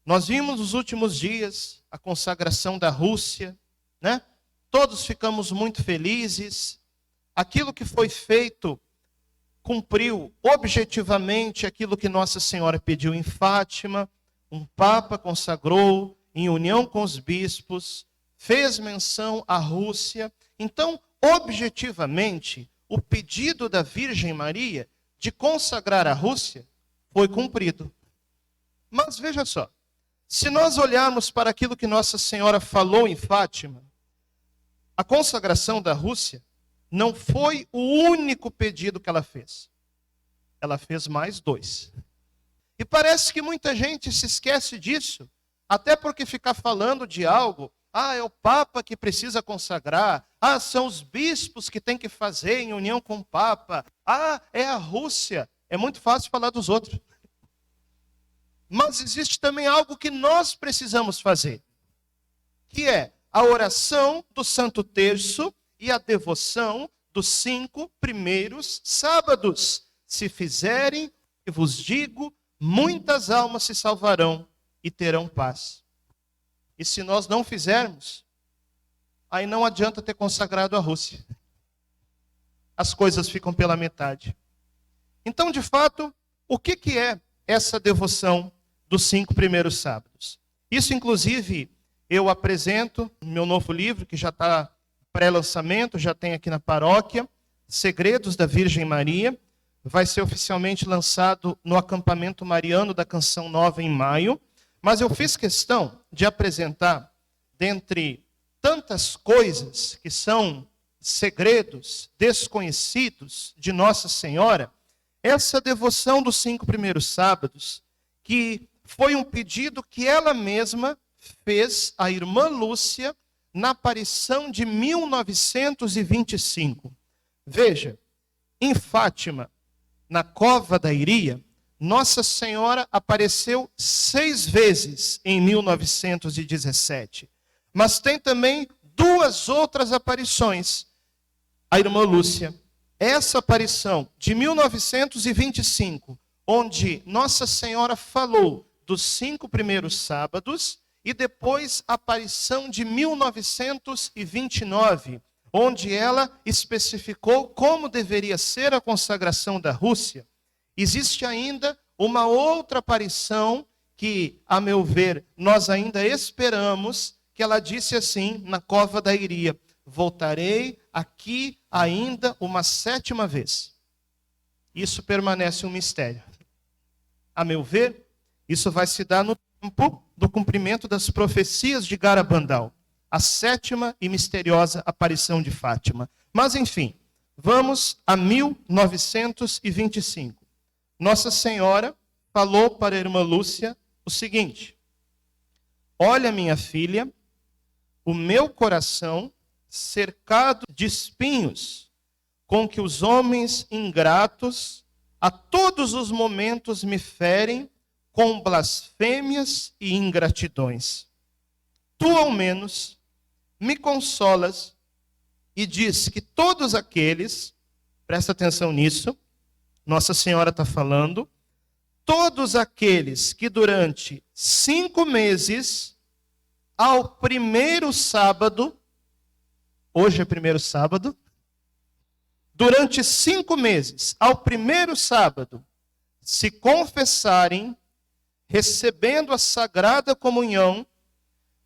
Nós vimos nos últimos dias a consagração da Rússia, né? Todos ficamos muito felizes. Aquilo que foi feito cumpriu objetivamente aquilo que Nossa Senhora pediu em Fátima. Um Papa consagrou em união com os bispos, fez menção à Rússia. Então, objetivamente, o pedido da Virgem Maria de consagrar a Rússia foi cumprido. Mas veja só, se nós olharmos para aquilo que Nossa Senhora falou em Fátima, a consagração da Rússia não foi o único pedido que ela fez. Ela fez mais 2. E parece que muita gente se esquece disso, até porque ficar falando de algo, é o Papa que precisa consagrar, são os bispos que têm que fazer em união com o Papa, é a Rússia. É muito fácil falar dos outros. Mas existe também algo que nós precisamos fazer, que é a oração do Santo Terço e a devoção dos 5 primeiros sábados. Se fizerem, eu vos digo, muitas almas se salvarão e terão paz. E se nós não fizermos, aí não adianta ter consagrado a Rússia. As coisas ficam pela metade. Então, de fato, o que é essa devoção dos 5 primeiros sábados? Isso, inclusive, eu apresento no meu novo livro, que já está pré-lançamento, já tem aqui na paróquia, Segredos da Virgem Maria. Vai ser oficialmente lançado no acampamento mariano da Canção Nova em maio. Mas eu fiz questão de apresentar, dentre tantas coisas que são segredos desconhecidos de Nossa Senhora, essa devoção dos 5 primeiros sábados, que foi um pedido que ela mesma fez à irmã Lúcia na aparição de 1925. Veja, em Fátima, na Cova da Iria, Nossa Senhora apareceu 6 vezes em 1917. Mas tem também 2 outras aparições. A irmã Lúcia, essa aparição de 1925, onde Nossa Senhora falou dos 5 primeiros sábados, e depois a aparição de 1929, onde ela especificou como deveria ser a consagração da Rússia. Existe ainda uma outra aparição que, a meu ver, nós ainda esperamos, que ela disse assim, na Cova da Iria: voltarei aqui ainda uma 7ª vez. Isso permanece um mistério. A meu ver, isso vai se dar no tempo do cumprimento das profecias de Garabandal, a 7ª e misteriosa aparição de Fátima. Mas, enfim, vamos a 1925. Nossa Senhora falou para a irmã Lúcia o seguinte: olha, minha filha, o meu coração cercado de espinhos, com que os homens ingratos a todos os momentos me ferem com blasfêmias e ingratidões. Tu, ao menos, me consolas e diz que todos aqueles, presta atenção nisso, Nossa Senhora está falando, todos aqueles que durante 5 meses, ao primeiro sábado, hoje é primeiro sábado, durante 5 meses, ao primeiro sábado, se confessarem, recebendo a Sagrada Comunhão,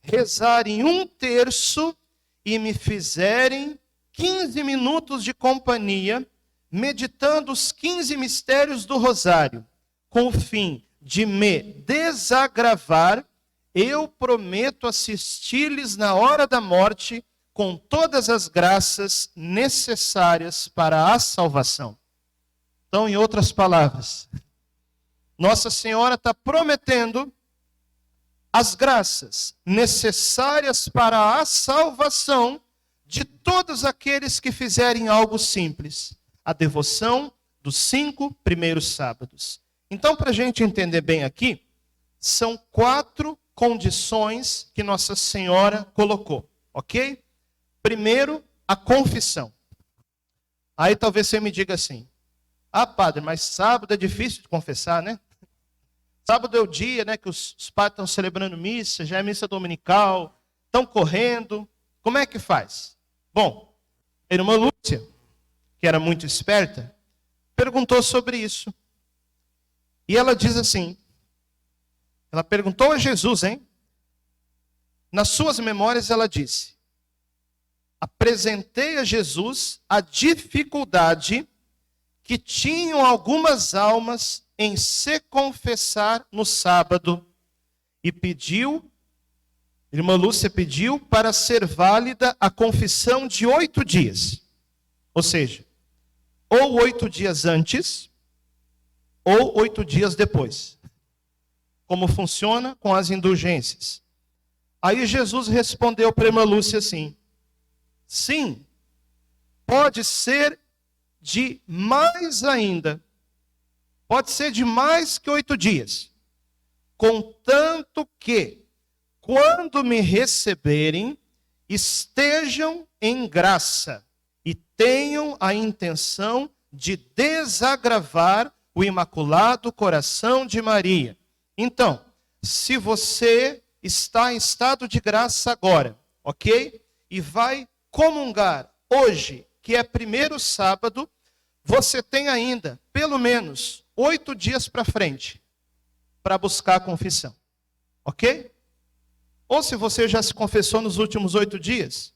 rezarem 1/3 e me fizerem 15 minutos de companhia, meditando os 15 mistérios do Rosário, com o fim de me desagravar, eu prometo assistir-lhes na hora da morte com todas as graças necessárias para a salvação. Então, em outras palavras, Nossa Senhora está prometendo as graças necessárias para a salvação de todos aqueles que fizerem algo simples, a devoção dos 5 primeiros sábados. Então, para a gente entender bem aqui, são 4 condições que Nossa Senhora colocou, ok? Primeiro, a confissão. Aí talvez você me diga assim: padre, mas sábado é difícil de confessar, né? Sábado é o dia, né, que os padres estão celebrando missa, já é missa dominical, estão correndo. Como é que faz? Bom, a irmã Lúcia, que era muito esperta, perguntou sobre isso. E ela diz assim, ela perguntou a Jesus, hein? Nas suas memórias ela disse, apresentei a Jesus a dificuldade que tinham algumas almas em se confessar no sábado e pediu, irmã Lúcia pediu para ser válida a confissão de 8 dias. Ou seja, ou 8 dias antes, ou 8 dias depois. Como funciona com as indulgências. Aí Jesus respondeu para a irmã Lúcia assim, sim, pode ser de mais ainda, pode ser de mais que 8 dias, contanto que, quando me receberem, estejam em graça e tenham a intenção de desagravar o Imaculado Coração de Maria. Então, se você está em estado de graça agora, ok? E vai comungar hoje, que é primeiro sábado, você tem ainda, pelo menos, 8 dias para frente, para buscar a confissão. Ok? Ou se você já se confessou nos últimos 8 dias,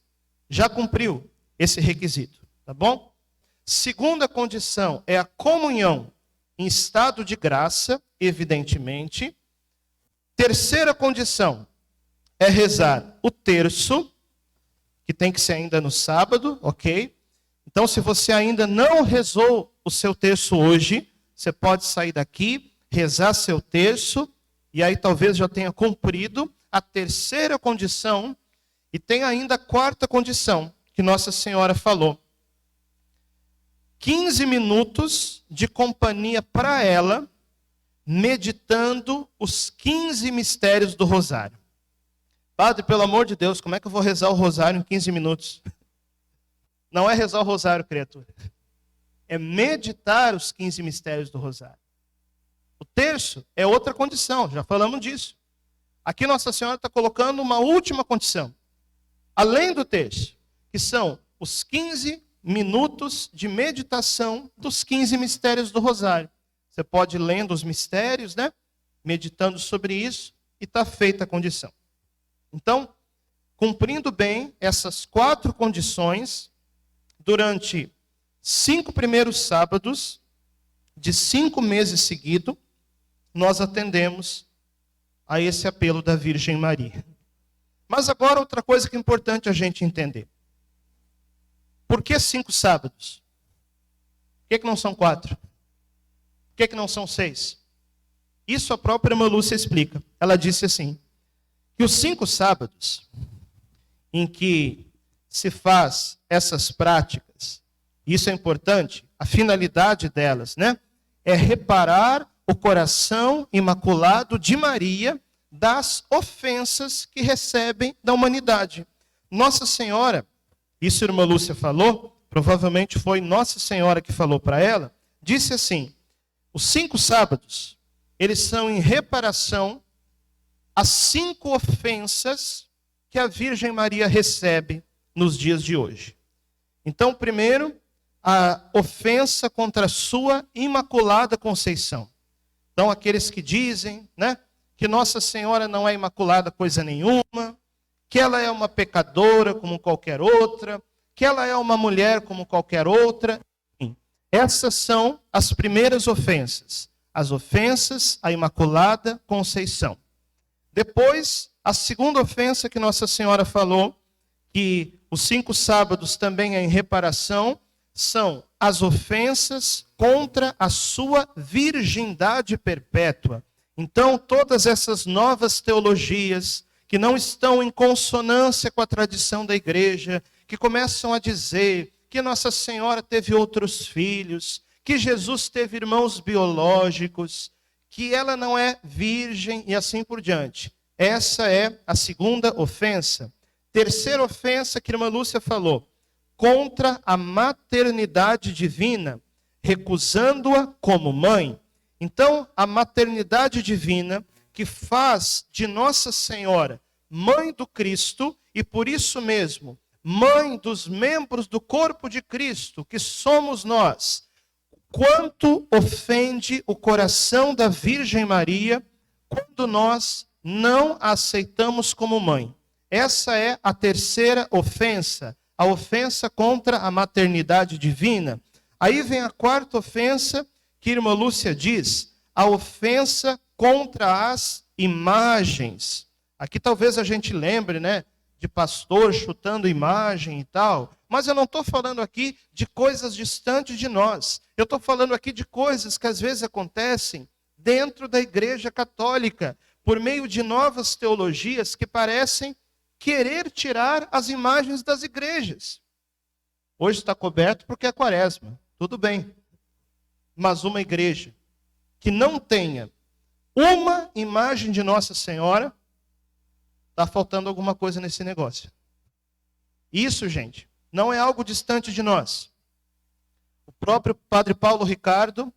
já cumpriu esse requisito, tá bom? Segunda condição é a comunhão em estado de graça, evidentemente. Terceira condição é rezar o terço, que tem que ser ainda no sábado, ok? Então, se você ainda não rezou o seu terço hoje, você pode sair daqui, rezar seu terço, e aí talvez já tenha cumprido a terceira condição, e tem ainda a quarta condição, que Nossa Senhora falou. 15 minutos de companhia para ela, meditando os 15 mistérios do rosário. Padre, pelo amor de Deus, como é que eu vou rezar o rosário em 15 minutos? Não é rezar o rosário, criatura. É meditar os 15 mistérios do rosário. O terço é outra condição, já falamos disso. Aqui Nossa Senhora está colocando uma última condição. Além do terço, que são os 15 minutos de meditação dos 15 mistérios do rosário. Você pode ir lendo os mistérios, né? Meditando sobre isso, e está feita a condição. Então, cumprindo bem essas 4 condições, durante 5 primeiros sábados, de 5 meses seguidos, nós atendemos a esse apelo da Virgem Maria. Mas agora outra coisa que é importante a gente entender. Por que 5 sábados? Por que não são 4? Por que não são 6? Isso a própria irmã Lúcia explica. Ela disse assim, que os 5 sábados em que se faz essas práticas, isso é importante, a finalidade delas, né? É reparar o coração imaculado de Maria das ofensas que recebem da humanidade. Nossa Senhora, isso a irmã Lúcia falou, provavelmente foi Nossa Senhora que falou para ela, disse assim, os 5 sábados, eles são em reparação às 5 ofensas que a Virgem Maria recebe nos dias de hoje. Então, primeiro, a ofensa contra a sua Imaculada Conceição. Então, aqueles que dizem, né, que Nossa Senhora não é imaculada coisa nenhuma, que ela é uma pecadora como qualquer outra, que ela é uma mulher como qualquer outra. Essas são as primeiras ofensas. As ofensas à Imaculada Conceição. Depois, a segunda ofensa que Nossa Senhora falou, que os 5 sábados também é em reparação, são as ofensas contra a sua virgindade perpétua. Então, todas essas novas teologias que não estão em consonância com a tradição da igreja, que começam a dizer que Nossa Senhora teve outros filhos, que Jesus teve irmãos biológicos, que ela não é virgem e assim por diante. Essa é a segunda ofensa. Terceira ofensa que a irmã Lúcia falou, contra a maternidade divina, recusando-a como mãe. Então, a maternidade divina, que faz de Nossa Senhora mãe do Cristo, e por isso mesmo, mãe dos membros do corpo de Cristo, que somos nós, quanto ofende o coração da Virgem Maria quando nós não a aceitamos como mãe. Essa é a terceira ofensa, a ofensa contra a maternidade divina. Aí vem a quarta ofensa, que a irmã Lúcia diz, a ofensa contra as imagens. Aqui talvez a gente lembre, né, de pastor chutando imagem e tal, mas eu não estou falando aqui de coisas distantes de nós. Eu estou falando aqui de coisas que às vezes acontecem dentro da Igreja Católica, por meio de novas teologias que parecem querer tirar as imagens das igrejas. Hoje está coberto porque é quaresma, tudo bem. Mas uma igreja que não tenha uma imagem de Nossa Senhora, está faltando alguma coisa nesse negócio. Isso, gente, não é algo distante de nós. O próprio Padre Paulo Ricardo,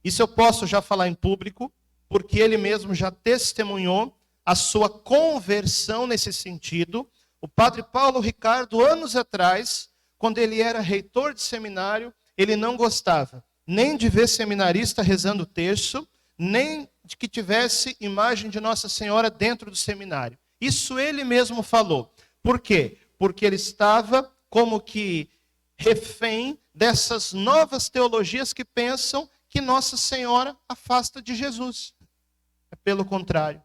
isso eu posso já falar em público, porque ele mesmo já testemunhou a sua conversão nesse sentido. O Padre Paulo Ricardo, anos atrás, quando ele era reitor de seminário, ele não gostava nem de ver seminarista rezando o terço, nem de que tivesse imagem de Nossa Senhora dentro do seminário. Isso ele mesmo falou. Por quê? Porque ele estava como que refém dessas novas teologias que pensam que Nossa Senhora afasta de Jesus. É pelo contrário.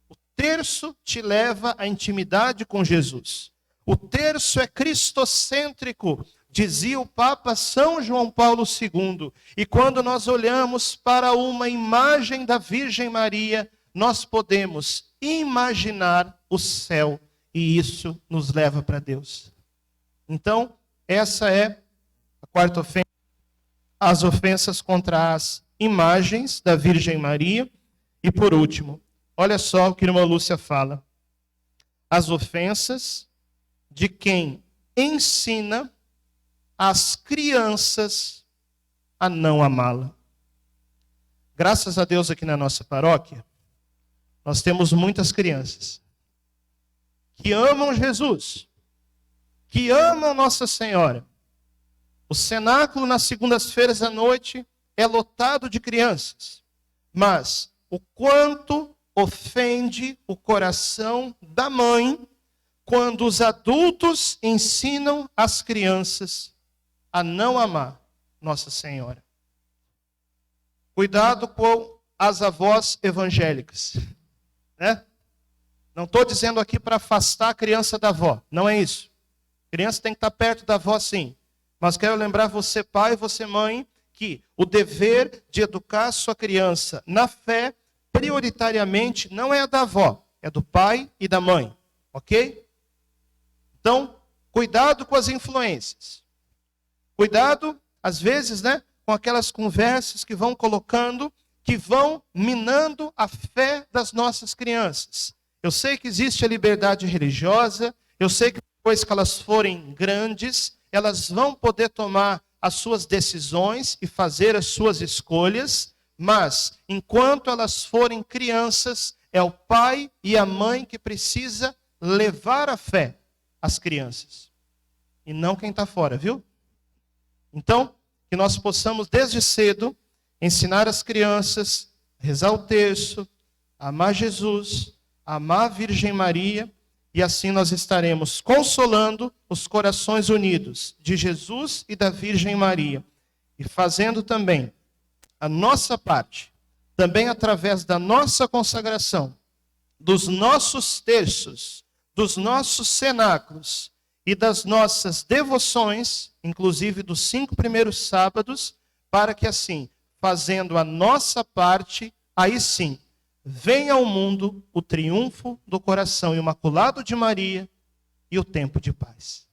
O terço te leva à intimidade com Jesus. O terço é cristocêntrico, dizia o Papa São João Paulo II. E quando nós olhamos para uma imagem da Virgem Maria, nós podemos imaginar o céu, e isso nos leva para Deus. Então, essa é a quarta ofensa, as ofensas contra as imagens da Virgem Maria. E por último, olha só o que a irmã Lúcia fala. As ofensas de quem ensina as crianças a não amá-la. Graças a Deus aqui na nossa paróquia, nós temos muitas crianças que amam Jesus, que amam Nossa Senhora. O cenáculo nas segundas-feiras à noite é lotado de crianças, mas o quanto ofende o coração da mãe quando os adultos ensinam as crianças a não amar Nossa Senhora. Cuidado com as avós evangélicas, né? Não estou dizendo aqui para afastar a criança da avó, não é isso. A criança tem que estar perto da avó, sim. Mas quero lembrar você, pai, você, mãe, que o dever de educar a sua criança na fé, prioritariamente, não é a da avó, é do pai e da mãe, ok? Então, cuidado com as influências. Cuidado, às vezes, né, com aquelas conversas que vão colocando, que vão minando a fé das nossas crianças. Eu sei que existe a liberdade religiosa, eu sei que depois que elas forem grandes, elas vão poder tomar as suas decisões e fazer as suas escolhas, mas enquanto elas forem crianças, é o pai e a mãe que precisa levar a fé às crianças. E não quem está fora, viu? Então, que nós possamos desde cedo ensinar as crianças a rezar o terço, a amar Jesus, a amar a Virgem Maria, e assim nós estaremos consolando os corações unidos de Jesus e da Virgem Maria, e fazendo também a nossa parte, também através da nossa consagração, dos nossos terços, dos nossos cenáculos e das nossas devoções, inclusive dos 5 primeiros sábados, para que assim, fazendo a nossa parte, aí sim, venha ao mundo o triunfo do coração imaculado de Maria e o tempo de paz.